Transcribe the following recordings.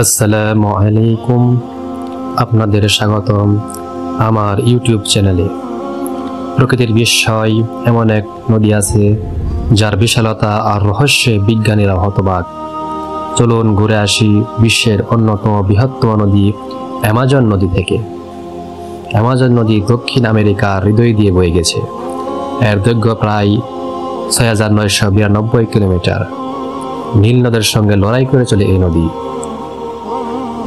আসসালামু আলাইকুম, আপনাদের স্বাগতম আমার ইউটিউব চ্যানেলে। প্রকৃতির বিস্ময় এমন এক নদী আছে যার বিশালতা আর রহস্যে বিজ্ঞানীরা হতবাক। চলুন ঘুরে আসি বিশ্বের অন্যতম বৃহত্তম নদী অ্যামাজন নদী থেকে। অ্যামাজন নদী দক্ষিণ আমেরিকার হৃদয় দিয়ে বয়ে গেছে। এর দৈর্ঘ্য প্রায় ৬৯৯২ কিলোমিটার। নীল নদের সঙ্গে লড়াই করে চলে এই নদী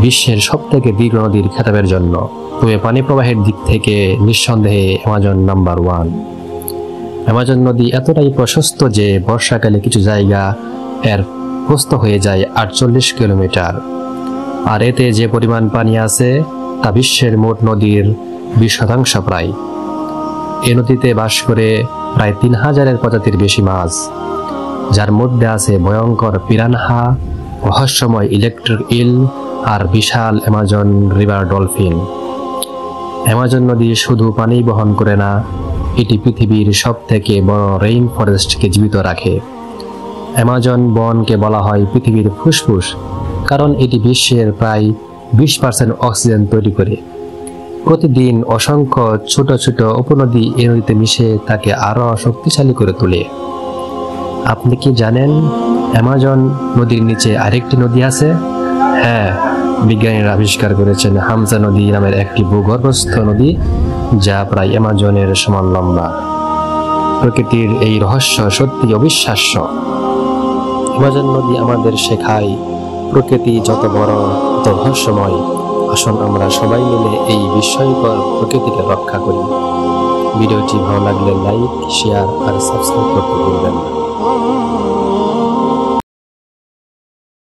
বিশ্বের সবথেকে দীর্ঘ নদীর খেতাবের জন্য। তবে পানি প্রবাহের দিক থেকে নিঃসন্দেহে অ্যামাজন নাম্বার 1। অ্যামাজন নদী এতটাই প্রশস্ত যে বর্ষাকালে কিছু জায়গা এর প্রস্থ হয়ে যায় ৪৮ কিলোমিটার। আর এতে যে পরিমাণ পানি আছে তা বিশ্বের মোট নদীর ২০% প্রায়। এ নদীতে বাস করে প্রায় ৩,০০০ প্রজাতির বেশি মাছ, যার মধ্যে আছে ভয়ঙ্কর পিরানহা, রহস্যময় ইলেকট্রিক ইল আর বিশাল অ্যামাজন রিভার ডলফিন। অ্যামাজন নদী শুধু পানি বহন করে না, এটি পৃথিবীর সবথেকে বড় রেইন ফরেস্টকে জীবিত রাখে। অ্যামাজন বনকে বলা হয় পৃথিবীর ফুসফুস, কারণ এটি বিশ্বের প্রায় 20% অক্সিজেন তৈরি করে। প্রতিদিন অসংখ্য ছোট ছোট উপনদী এ নদীতে মিশে তাকে আরও শক্তিশালী করে তোলে। আপনি কি জানেন অ্যামাজন নদীর নিচে আরেকটি নদী আছে? হ্যাঁ, বিজ্ঞানীরা আবিষ্কার করেছেন হামজা নদী নামের একটি ভূগর্ভস্থ নদী, যা প্রায় অ্যামাজনের সমান লম্বা। প্রকৃতির এই রহস্য সত্যি অবিশ্বাস্য। অ্যামাজন নদী আমাদের শেখায় প্রকৃতি যত বড় তত রহস্যময়। আসুন আমরা সবাই মিলে এই বিস্ময়কর প্রকৃতিকে রক্ষা করি। ভিডিওটি ভালো লাগলে লাইক, শেয়ার আর সাবস্ক্রাইব করতে ভুলবেন না।